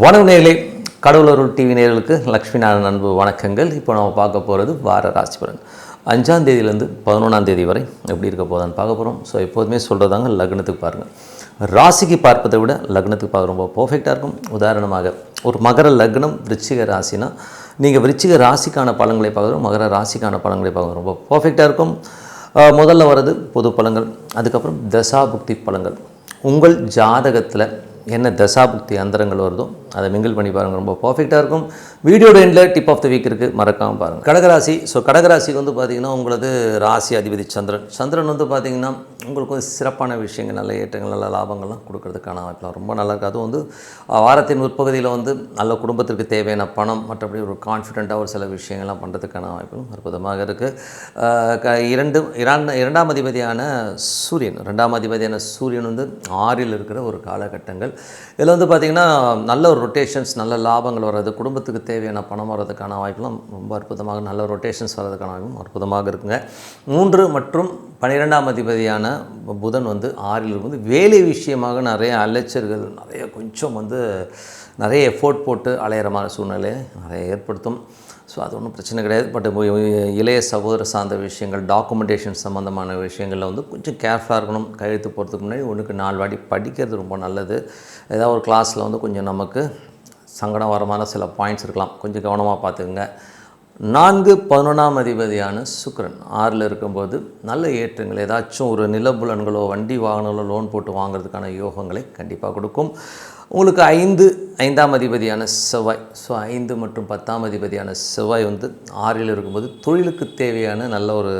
வணக்கம் நேயர்களே, கடவுளருள் டிவி நேயர்களுக்கு லக்ஷ்மி நாராயணன் அன்பு வணக்கங்கள். இப்போ நம்ம பார்க்க போகிறது வார ராசி பலன் 5ஆம் தேதியிலேருந்து 11ஆம் தேதி வரை எப்படி இருக்க போதான்னு பார்க்க போகிறோம். ஸோ எப்போதுமே சொல்கிறதாங்க, லக்னத்துக்கு பாருங்கள். ராசிக்கு பார்ப்பதை விட லக்னத்துக்கு பார்க்க ரொம்ப பர்ஃபெக்டாக இருக்கும். உதாரணமாக ஒரு மகர லக்னம் விருச்சிக ராசினா நீங்கள் விருச்சிக ராசிக்கான பலன்களை பார்க்குறோம், மகர ராசிக்கான பலன்களை பார்க்குறோம், ரொம்ப பர்ஃபெக்டாக இருக்கும். முதல்ல வர்றது பொது பலன்கள், அதுக்கப்புறம் தசாபுக்தி பலன்கள். உங்கள் ஜாதகத்தில் என்ன தசாபுக்தி அந்தரங்கள் வருதோ அதை மிங்கிள் பண்ணி பாருங்கள், ரொம்ப பர்ஃபெக்டாக இருக்கும். வீடியோட எண்டில் டிப் ஆஃப் த வீக் இருக்குது, மறக்காமல் பாருங்கள். கடகராசி. ஸோ கடகராசிக்கு வந்து பார்த்திங்கன்னா உங்களது ராசி அதிபதி சந்திரன் வந்து பார்த்திங்கன்னா உங்களுக்கு வந்து சிறப்பான விஷயங்கள், நல்ல ஏற்றங்கள், நல்ல லாபங்கள்லாம் கொடுக்கறதுக்கான வாய்ப்புலாம் ரொம்ப நல்லா இருக்குது. அதுவும் வந்து வாரத்தின் முற்பகுதியில் வந்து நல்ல குடும்பத்திற்கு தேவையான பணம், மற்றபடி ஒரு கான்ஃபிடென்ட்டாக ஒரு சில விஷயங்கள்லாம் பண்ணுறதுக்கான வாய்ப்பும் அற்புதமாக இருக்குது. இரண்டாம் அதிபதியான சூரியன், வந்து 6ல் இருக்கிற ஒரு காலகட்டங்கள். இதில் வந்து பார்த்திங்கன்னா நல்ல ஒரு ரொட்டேஷன்ஸ், நல்ல லாபங்கள் வர்றது, குடும்பத்துக்கு தேவையான பணம் வர்றதுக்கான வாய்ப்புலாம் ரொம்ப அற்புதமாக, நல்ல ரொட்டேஷன்ஸ் வர்றதுக்கான வாய்ப்பும் அற்புதமாக இருக்குங்க. 3 மற்றும் 12ஆம் அதிபதியான புதன் வந்து 6ல் இருக்கும்போது வேலை விஷயமாக நிறைய அலைச்சல்கள், நிறைய எஃபோர்ட் போட்டு அலையிற மாதிரி சூழ்நிலையை நிறைய ஏற்படுத்தும். ஸோ அது ஒன்றும் பிரச்சனை கிடையாது. பட் இளைய சகோதர சார்ந்த விஷயங்கள், டாக்குமெண்டேஷன் சம்மந்தமான விஷயங்களில் வந்து கொஞ்சம் கேர்ஃபுல்லாக இருக்கணும். கையெழுத்து போகிறதுக்கு முன்னாடி 1-4 வாட்டி படிக்கிறது ரொம்ப நல்லது. ஏதாவது ஒரு கிளாஸில் வந்து கொஞ்சம் நமக்கு சங்கடம் வரமான சில பாயிண்ட்ஸ் இருக்கலாம், கொஞ்சம் கவனமாக பார்த்துக்குங்க. 4-11ஆம் அதிபதியான சுக்கிரன் 6ல் இருக்கும்போது நல்ல ஏற்றங்கள், ஏதாச்சும் ஒரு நிலபுலன்களோ வண்டி வாகனங்களோ லோன் போட்டு வாங்குறதுக்கான யோகங்களை கண்டிப்பாக கொடுக்கும். உங்களுக்கு 5ஆம் அதிபதியான செவ்வாய், ஸோ 5 மற்றும் 10ஆம் அதிபதியான செவ்வாய் வந்து 6ல் இருக்கும்போது தொழிலுக்கு தேவையான நல்ல ஒரு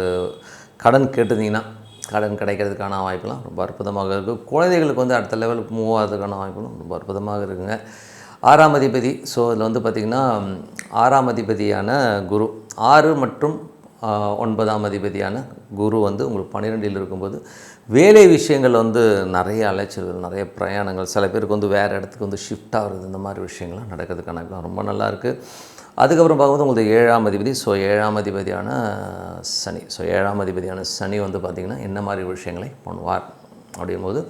கடன் கேட்டிருந்தீங்கன்னா கடன் கிடைக்கிறதுக்கான வாய்ப்புலாம் ரொம்ப அற்புதமாக இருக்குது. குழந்தைகளுக்கு வந்து அடுத்த லெவலுக்கு மூவ் ஆகிறதுக்கான வாய்ப்புகளும் ரொம்ப அற்புதமாக இருக்குங்க. 6ஆம் அதிபதி, ஸோ இதில் வந்து பார்த்திங்கன்னா 6ஆம் அதிபதியான குரு, 6 மற்றும் 9ஆம் அதிபதியான குரு வந்து உங்களுக்கு 12ல் இருக்கும்போது வேலை விஷயங்கள் வந்து நிறைய அலைச்சல்கள், நிறைய பிரயாணங்கள், சில பேருக்கு வந்து வேறு இடத்துக்கு வந்து ஷிஃப்ட் ஆகிறது, இந்த மாதிரி விஷயங்கள்லாம் நடக்கிறதுக்கான ரொம்ப நல்லாயிருக்கு. அதுக்கப்புறம் பார்க்கும்போது உங்களுக்கு 7ஆம் அதிபதி, ஸோ 7ஆம் அதிபதியான சனி. ஸோ 7ஆம் அதிபதியான சனி வந்து பார்த்திங்கன்னா என்ன மாதிரி விஷயங்களை பண்ணுவார் அப்படிங்கும்போது,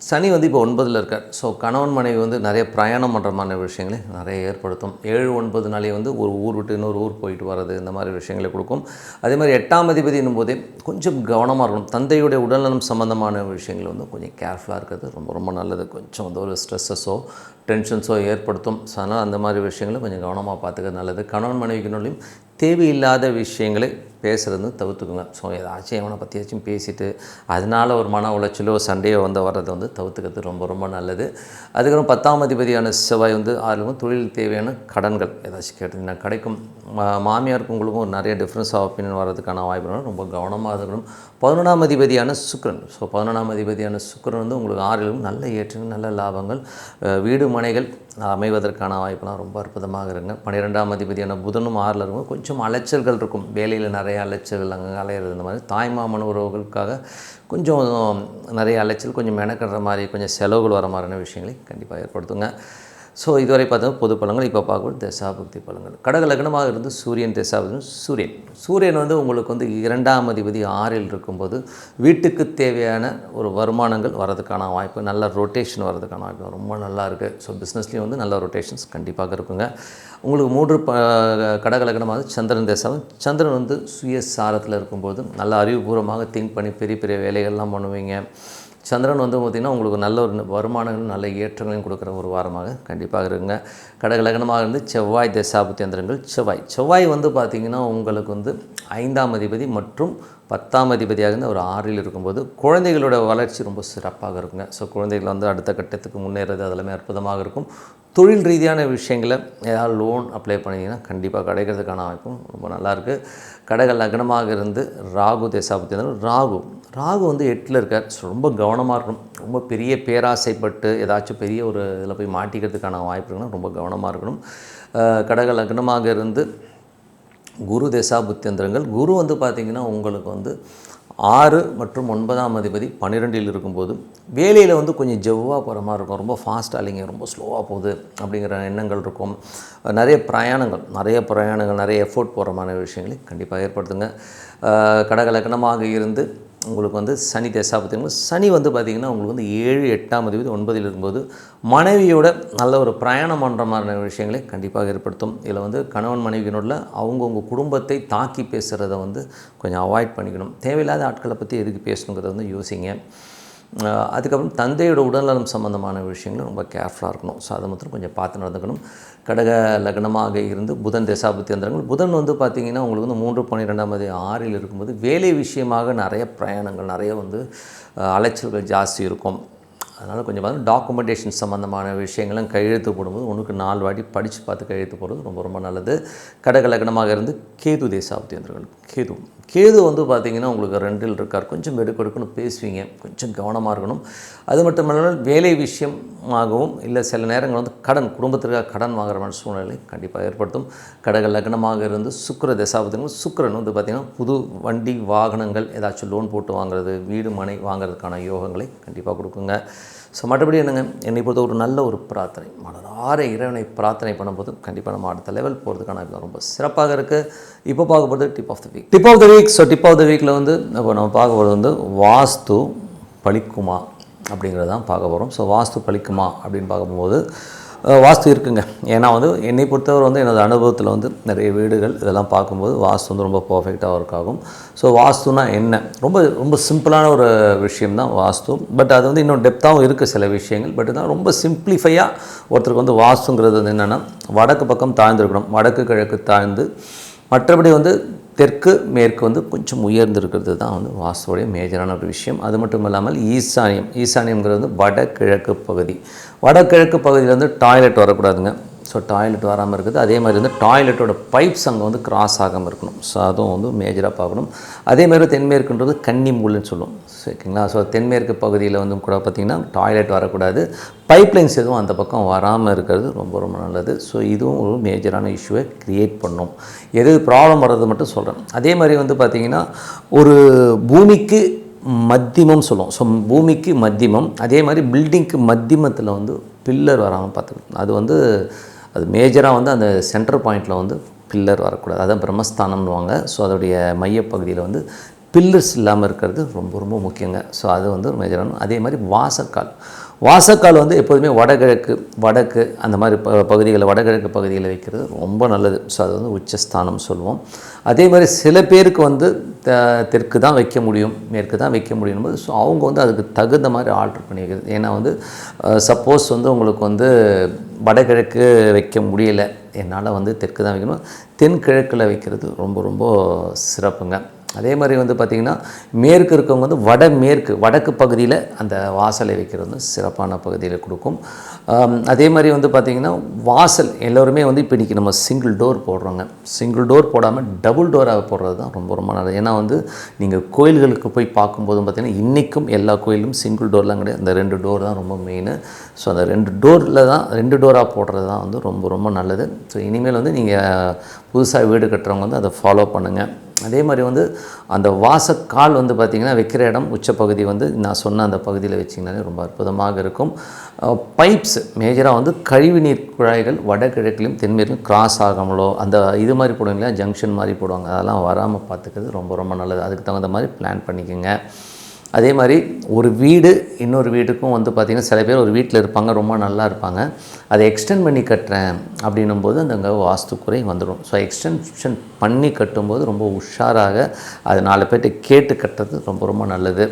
சனி வந்து இப்போ 9ல் இருக்கார். ஸோ கணவன் மனைவி வந்து நிறைய பிரயாணம் பண்ணுற மாதிரி விஷயங்களை நிறைய ஏற்படுத்தும். 7-9 வந்து ஒரு ஊர் விட்டு இன்னொரு ஊர் போயிட்டு வர்றது, இந்த மாதிரி விஷயங்களை கொடுக்கும். அதே மாதிரி 8ஆம் அதிபதினும் போதே கொஞ்சம் கவனமாக இருக்கணும். தந்தையுடைய உடல்நலம் சம்மந்தமான விஷயங்கள் வந்து கொஞ்சம் கேர்ஃபுல்லாக இருக்கிறது ரொம்ப ரொம்ப நல்லது. கொஞ்சம் வந்து ஒரு ஸ்ட்ரெஸ்ஸஸோ டென்ஷன்ஸோ ஏற்படுத்தும். ஸோ அதனால் அந்த மாதிரி விஷயங்களை கொஞ்சம் கவனமாக பார்த்துக்கிறது நல்லது. கணவன் மனைவிக்குள்ளையும் தேவையில்லாத விஷயங்களை பேசுகிறது தவிர்த்துக்குங்க. ஸோ ஏதாச்சும் எவனை பற்றியாச்சும் பேசிவிட்டு அதனால் ஒரு மன உளைச்சலோ சண்டையோ வர்றதை வந்து தவிர்த்துக்கிறது ரொம்ப ரொம்ப நல்லது. அதுக்கப்புறம் 10ஆம் அதிபதியான செவ்வாய் வந்து 6லும் தொழில் தேவையான கடன்கள் ஏதாச்சும் கேட்டிங்கன்னா கிடைக்கும். மாமியாருக்கும் உங்களுக்கும் ஒரு நிறைய டிஃப்ரென்ஸ் ஆஃப் ஒப்பீனியன் வர்றதுக்கான வாய்ப்புகளும் ரொம்ப கவனமாக இருக்கணும். 11ஆம் அதிபதியான சுக்கிரன், ஸோ 11ஆம் அதிபதியான சுக்கிரன் வந்து உங்களுக்கு 6லும் நல்ல ஏற்றங்கள், நல்ல லாபங்கள், வீடு மனைகள் அமைவதற்கான வாய்ப்புலாம் ரொம்ப அற்புதமாக இருங்க. 12ஆம் அதிபதியான புதனும் 6ல் இருக்கும். கொஞ்சம் அலைச்சல்கள் இருக்கும், வேலையில் நிறைய அலைச்சல்கள், அங்கே அலையிறது, இந்த மாதிரி தாய்மாமன் உறவுகளுக்காக கொஞ்சம் நிறைய அலைச்சல், கொஞ்சம் மெனக்கடுற மாதிரி, கொஞ்சம் செலவுகள் வர மாதிரியான விஷயங்களை கண்டிப்பாக ஏற்படுத்துங்க. ஸோ இதுவரை பார்த்தோம் பொது பலன்கள். இப்போ பார்க்கும்போது தசாபுக்தி பலன்கள். கடக லக்னமாக இருந்து சூரியன் தசாபுக்தி. சூரியன் வந்து உங்களுக்கு வந்து 2ஆம் அதிபதி 6ல் இருக்கும்போது வீட்டுக்கு தேவையான ஒரு வருமானங்கள் வர்றதுக்கான வாய்ப்பு, நல்ல ரொட்டேஷன் வர்றதுக்கான வாய்ப்பு ரொம்ப நல்லா இருக்குது. ஸோ பிஸ்னஸ்லேயும் வந்து நல்ல ரொட்டேஷன்ஸ் கண்டிப்பாக இருக்குங்க. உங்களுக்கு 3 கடக லக்னமாக சந்திரன் தசாவும். சந்திரன் வந்து சுயசாரத்தில் இருக்கும்போது நல்ல அறிவுபூர்வமாக திங்க் பண்ணி பெரிய பெரிய வேலைகள்லாம் பண்ணுவீங்க. சந்திரன் வந்து பார்த்திங்கன்னா உங்களுக்கு நல்ல ஒரு வருமானங்களும் நல்ல ஏற்றங்களையும் கொடுக்குற ஒரு வாரமாக கண்டிப்பாக இருக்குங்க. கடக லக்னமாக இருந்து செவ்வாய் தசாபுக்தி அந்தரங்கள். செவ்வாய் வந்து பார்த்திங்கன்னா உங்களுக்கு வந்து 5ஆம் அதிபதி மற்றும் 10ஆம் அதிபதியாக இருந்து ஒரு 6ல் இருக்கும்போது குழந்தைகளோட வளர்ச்சி ரொம்ப சிறப்பாக இருக்குங்க. ஸோ குழந்தைகள் வந்து அடுத்த கட்டத்துக்கு முன்னேறது அதெல்லாமே அற்புதமாக இருக்கும். தொழில் ரீதியான விஷயங்களை ஏதாவது லோன் அப்ளை பண்ணிங்கன்னா கண்டிப்பாக கிடைக்கிறதுக்கான வாய்ப்பும் ரொம்ப நல்லாயிருக்கு. கடக லக்னமாக இருந்து ராகு தசாபுக்தி. ராகு வந்து 8ல் இருக்கார். ஸோ ரொம்ப கவனமாக இருக்கணும். ரொம்ப பெரிய பேராசைப்பட்டு ஏதாச்சும் பெரிய ஒரு இதில் போய் மாட்டிக்கிறதுக்கான வாய்ப்பு இருக்குன்னா ரொம்ப கவனமாக இருக்கணும். கடக லக்னமாக இருந்து குரு தசாபுத்தியந்திரங்கள். குரு வந்து பார்த்திங்கன்னா உங்களுக்கு வந்து 6 மற்றும் 9ஆம் அதிபதி 12ல் இருக்கும்போது வேலையில் வந்து கொஞ்சம் ஜவ்வாக போகிற மாதிரி இருக்கும். ரொம்ப ஃபாஸ்ட்டாக இல்லைங்க, ரொம்ப ஸ்லோவாக போகுது அப்படிங்கிற எண்ணங்கள் இருக்கும். நிறைய பிரயாணங்கள், நிறைய எஃபோர்ட் போகிற மாதிரி விஷயங்களை கண்டிப்பாக ஏற்படுத்துங்க. கடக லக்னமாக இருந்து உங்களுக்கு வந்து சனி தசாபுத்திகள் சனி வந்து பார்த்திங்கன்னா உங்களுக்கு வந்து 7 8ஆம் அதிபதி 9ல் இருக்கும்போது மனைவியோட நல்ல ஒரு பிரயாணம் பண்ணுற மாதிரியான விஷயங்களை கண்டிப்பாக ஏற்படுத்தும். இதில் வந்து கணவன் மனைவியினோட அவங்கவுங்க குடும்பத்தை தாக்கி பேசுகிறத வந்து கொஞ்சம் அவாய்ட் பண்ணிக்கணும். தேவையில்லாத ஆட்களை பற்றி எதுக்கு பேசணுங்கிறத வந்து யோசிங்க. அதுக்கப்புறம் தந்தையோட உடல்நலம் சம்மந்தமான விஷயங்களும் ரொம்ப கேர்ஃபுல்லாக இருக்கணும். ஸோ அதை மாத்திரம் கொஞ்சம் பார்த்து நடந்துக்கணும். கடக லக்னமாக இருந்து புதன் தசாபுத்தி அந்தரங்கள் புதன் வந்து பார்த்திங்கன்னா உங்களுக்கு வந்து 3 12 6ல் இருக்கும்போது வேலை விஷயமாக நிறைய பிரயாணங்கள் நிறைய வந்து அலைச்சல்கள் ஜாஸ்தி இருக்கும். அதனால் கொஞ்சம் பார்த்து டாக்குமெண்டேஷன் சம்மந்தமான விஷயங்களும் கையெழுத்து போடும்போது ஒன்றுக்கு 4 வாட்டி படித்து பார்த்து கையெழுத்து போடுறது ரொம்ப ரொம்ப நல்லது. கடக லக்னமாக இருந்து கேது தேசாபுத்தி அந்தரங்கள் கேது வந்து பார்த்திங்கன்னா உங்களுக்கு 2ல் இருக்கார். கொஞ்சம் எடுக்கணும்னு பேசுவீங்க, கொஞ்சம் கவனமாக இருக்கணும். அது மட்டும் இல்லாமல் வேலை விஷயமாகவும் இல்லை சில நேரங்கள் வந்து குடும்பத்திற்காக கடன் வாங்குற மாதிரி சூழ்நிலை கண்டிப்பாக ஏற்படுத்தும். கடக லக்னமாக இருந்து சுக்கிர தசாபுத்திகள் சுக்கிரன் வந்து பார்த்திங்கன்னா புது வண்டி வாகனங்கள் ஏதாச்சும் லோன் போட்டு வாங்குறது வீடு மனை வாங்குறதுக்கான யோகங்களை கண்டிப்பாக கொடுக்குங்க. ஸோ மற்றபடி என்னங்க, என்னை பொறுத்த ஒரு நல்ல ஒரு பிரார்த்தனை மனதார இறைவனை பிரார்த்தனை பண்ணும்போது கண்டிப்பாக நம்ம அடுத்த லெவல் போகிறதுக்கான ரொம்ப சிறப்பாக இருக்குது. இப்போ பார்க்க போகிறது tip of the week. So tip of the வீக்கில் வந்து இப்போ நம்ம பார்க்க போகிறது வந்து வாஸ்து பலிக்குமா அப்படிங்கிறது தான் பார்க்க போகிறோம். ஸோ வாஸ்து பலிக்குமா அப்படின்னு பார்க்கும்போது வாஸ்து இருக்குங்க. ஏன்னா வந்து என்னை பொறுத்தவரை வந்து எனது அனுபவத்தில் வந்து நிறைய வீடுகள் இதெல்லாம் பார்க்கும்போது வாஸ்து வந்து ரொம்ப பர்ஃபெக்டாக ஒர்க் ஆகும். ஸோ வாஸ்துனா என்ன, ரொம்ப ரொம்ப சிம்பிளான ஒரு விஷயம்தான் வாஸ்து. பட் அது வந்து இன்னும் டெப்த்தாகவும் இருக்குது சில விஷயங்கள். பட் தான் ரொம்ப சிம்பிளிஃபையாக ஒருத்தருக்கு வந்து வாஸ்துங்கிறது வந்து என்னென்னா வடக்கு பக்கம் தாழ்ந்துருக்கணும், வடக்கு கிழக்கு தாழ்ந்து, மற்றபடி வந்து தெற்கு மேற்கு வந்து கொஞ்சம் உயர்ந்திருக்கிறது தான் வந்து வாஸ்துவோடைய மேஜரான ஒரு விஷயம். அது மட்டும் இல்லாமல் ஈசானியம்ங்கிறது வந்து வடகிழக்கு பகுதி. வடகிழக்கு பகுதியில் வந்து டாய்லெட் வரக்கூடாதுங்க. ஸோ டாய்லெட் வராமல் இருக்குது. அதே மாதிரி வந்து டாய்லெட்டோட பைப்ஸ் அங்கே வந்து கிராஸ் ஆகாமல் இருக்கணும். ஸோ அதுவும் வந்து மேஜராக பார்க்கணும். அதே மாதிரி தென்மேற்குன்றது கன்னி மூலைன்னு சொல்லுவோம். சரிங்களா? ஸோ தென்மேற்கு பகுதியில் வந்து கூட பார்த்திங்கன்னா டாய்லெட் வரக்கூடாது, பைப்லைன்ஸ் எதுவும் அந்த பக்கம் வராமல் இருக்கிறது ரொம்ப ரொம்ப நல்லது. ஸோ இதுவும் ஒரு மேஜரான இஷ்யூவை க்ரியேட் பண்ணும். எது ப்ராப்ளம் வர்றது மட்டும் சொல்கிறேன். அதே மாதிரி வந்து பார்த்திங்கன்னா ஒரு பூமிக்கு மத்தியமம் சொல்லுவோம். ஸோ பூமிக்கு மத்தியமம், அதே மாதிரி பில்டிங்க்கு மத்தியமத்தில் வந்து பில்லர் வராமல் பார்த்துக்கணும். அது வந்து அது மேஜராக வந்து அந்த சென்டர் பாயிண்டில் வந்து பில்லர் வரக்கூடாது. அதான் பிரம்மஸ்தானம்னுவாங்க. ஸோ அதோடைய மையப்பகுதியில் வந்து பில்லர்ஸ் இல்லாமல் இருக்கிறது ரொம்ப ரொம்ப முக்கியங்க. ஸோ அது வந்து மேஜரான. அதே மாதிரி வாசக்கால் வந்து எப்போதுமே வடக்கு அந்த மாதிரி பகுதிகளை வடகிழக்கு பகுதியில் வைக்கிறது ரொம்ப நல்லது. ஸோ அது வந்து உச்சஸ்தானம் சொல்லுவோம். அதே மாதிரி சில பேருக்கு வந்து தெற்கு தான் வைக்க முடியும், மேற்கு தான் வைக்க முடியும் போது ஸோ அவங்க வந்து அதுக்கு தகுந்த மாதிரி ஆல்ட்ரு பண்ணி வைக்கிறது. ஏன்னா வந்து சப்போஸ் வந்து உங்களுக்கு வந்து வடகிழக்கு வைக்க முடியலை, என்னால் வந்து தெற்கு தான் வைக்கணும், தென்கிழக்கில் வைக்கிறது ரொம்ப ரொம்ப சிறப்புங்க. அதே மாதிரி வந்து பார்த்திங்கன்னா மேற்கு இருக்கவங்க வந்து வடக்கு பகுதியில் அந்த வாசலை வைக்கிறது வந்து சிறப்பான பகுதியில் கொடுக்கும். அதே மாதிரி வந்து பார்த்திங்கன்னா வாசல் எல்லோருமே வந்து இப்போ இன்றைக்கி நம்ம சிங்கிள் டோர் போடுறோங்க. சிங்கிள் டோர் போடாமல் டபுள் டோராக போடுறது தான் ரொம்ப ரொம்ப நல்லது. ஏன்னா வந்து நீங்கள் கோயில்களுக்கு போய் பார்க்கும்போதும் பார்த்திங்கன்னா இன்றைக்கும் எல்லா கோயிலும் சிங்கிள் டோர்லாம் கிடையாது, இந்த 2 டோர் தான் ரொம்ப மெயின். ஸோ அந்த 2 டோராக போடுறது தான் வந்து ரொம்ப ரொம்ப நல்லது. ஸோ இனிமேல் வந்து நீங்கள் புதுசாக வீடு கட்டுறவங்க வந்து அதை ஃபாலோ பண்ணுங்கள். அதே மாதிரி வந்து அந்த வாசக்கால் வந்து பார்த்திங்கன்னா வைக்கிற இடம் உச்சப்பகுதி வந்து நான் சொன்ன அந்த பகுதியில் வச்சிங்கனாலே ரொம்ப அற்புதமாக இருக்கும். பைப்ஸ் மேஜராக வந்து கழிவுநீர் குழாய்கள் வடகிழக்கிலையும் தென்மேற்கும் கிராஸ் ஆகாமலோ அந்த இது மாதிரி போடுவாங்க இல்லையா, ஜங்ஷன் மாதிரி போடுவாங்க, அதெல்லாம் வராமல் பார்த்துக்கிறது ரொம்ப ரொம்ப நல்லது. அதுக்கு தகுந்த மாதிரி பிளான் பண்ணிக்கோங்க. அதே மாதிரி ஒரு வீடு இன்னொரு வீட்டுக்கும் வந்து பார்த்திங்கன்னா சில பேர் ஒரு வீட்டில் இருப்பாங்க, ரொம்ப நல்லா இருப்பாங்க, அதை எக்ஸ்டெண்ட் பண்ணி கட்டுறேன் அப்படின்னும் போது அங்கே வாஸ்து குறை வந்துடும். ஸோ எக்ஸ்டென்ஷன் பண்ணி கட்டும்போது ரொம்ப உஷாராக அது 4 பேர்கிட்ட கேட்டு கட்டுறது ரொம்ப ரொம்ப நல்லது.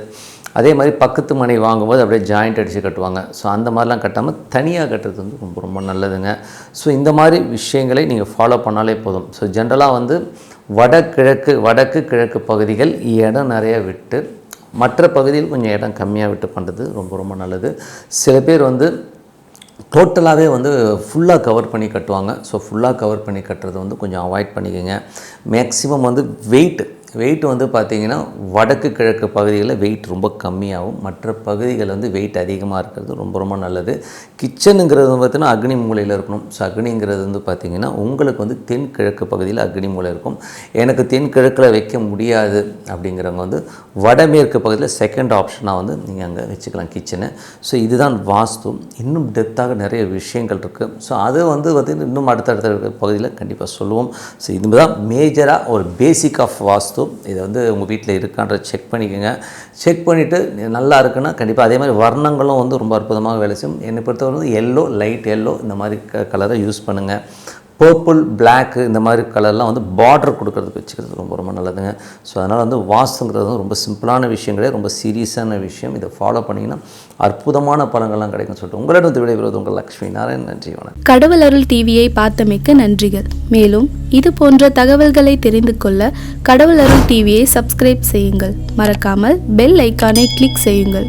அதே மாதிரி பக்கத்து மனை வாங்கும்போது அப்படியே ஜாயிண்ட் அடித்து கட்டுவாங்க. ஸோ அந்த மாதிரிலாம் கட்டாமல் தனியாக கட்டுறது வந்து ரொம்ப ரொம்ப நல்லதுங்க. ஸோ இந்த மாதிரி விஷயங்களை நீங்கள் ஃபாலோ பண்ணாலே போதும். ஸோ ஜென்ரலாக வந்து வடக்கு கிழக்கு பகுதிகள் இடம் நிறைய விட்டு மற்ற பகுதியில் கொஞ்சம் இடம் கம்மியாக விட்டு பண்ணுறது ரொம்ப ரொம்ப நல்லது. சில பேர் வந்து டோட்டலாகவே வந்து ஃபுல்லாக கவர் பண்ணி கட்டுவாங்க. ஸோ ஃபுல்லாக கவர் பண்ணி கட்டுறது வந்து கொஞ்சம் அவாய்ட் பண்ணிக்கோங்க. மேக்ஸிமம் வந்து வெயிட் வந்து பார்த்திங்கன்னா வடக்கு கிழக்கு பகுதிகளில் வெயிட் ரொம்ப கம்மியாகும், மற்ற பகுதிகள் வந்து வெயிட் அதிகமாக இருக்கிறது ரொம்ப ரொம்ப நல்லது. கிச்சனுங்கிறது பார்த்திங்கன்னா அக்னி மூலையில் இருக்கணும். ஸோ அக்னிங்கிறது வந்து பார்த்திங்கன்னா உங்களுக்கு வந்து தென்கிழக்கு பகுதியில் அக்னி மூலை இருக்கும். எனக்கு தென்கிழக்கில் வைக்க முடியாது அப்படிங்கிறவங்க வந்து வடமேற்கு பகுதியில் செகண்ட் ஆப்ஷனாக வந்து நீங்கள் அங்கே வச்சுக்கலாம் கிச்சனை. ஸோ இதுதான் வாஸ்து. இன்னும் டெப்த்தாக நிறைய விஷயங்கள் இருக்குது. ஸோ அது வந்து பார்த்திங்கன்னா இன்னும் அடுத்தடுத்த பகுதியில் கண்டிப்பாக சொல்லுவோம். ஸோ இதுதான் மேஜராக ஒரு பேசிக் ஆஃப் வாஸ்து. வாஸ்து. இதை வந்து உங்கள் வீட்டில் இருக்கான்ற செக் பண்ணிக்கோங்க. செக் பண்ணிவிட்டு நல்லா இருக்குன்னா கண்டிப்பாக அதே மாதிரி வர்ணங்களும் வந்து ரொம்ப அற்புதமாக வேலை செய்யும். என்னை பொறுத்தவரை வந்து எல்லோ, லைட் எல்லோ இந்த மாதிரி கலரை யூஸ் பண்ணுங்கள். பர்பிள், பிளாக்கு இந்த மாதிரி கலர்லாம் வந்து பார்டர் கொடுக்கறதுக்கு வச்சுக்கிறது ரொம்ப ரொம்ப நல்லதுங்க. ஸோ அதனால் வந்து வாஸ்துங்கிறது வந்து ரொம்ப சிம்பிளான விஷயம் கிடையாது, ரொம்ப சீரியஸான விஷயம். இதை ஃபாலோ பண்ணிங்கன்னா அற்புதமான பலன்கள்லாம் கிடைக்கும்னு சொல்லிட்டு உங்களிடம் விடைபெறுவது உங்கள் லக்ஷ்மி நாராயண். நன்றி, வணக்கம். கடவுள் அருள் டிவியை பார்த்தமைக்க நன்றிகள். மேலும் இது போன்ற தகவல்களை தெரிந்து கொள்ள கடவுள் அருள் டிவியை சப்ஸ்கிரைப் செய்யுங்கள். மறக்காமல் பெல் ஐக்கானை கிளிக் செய்யுங்கள்.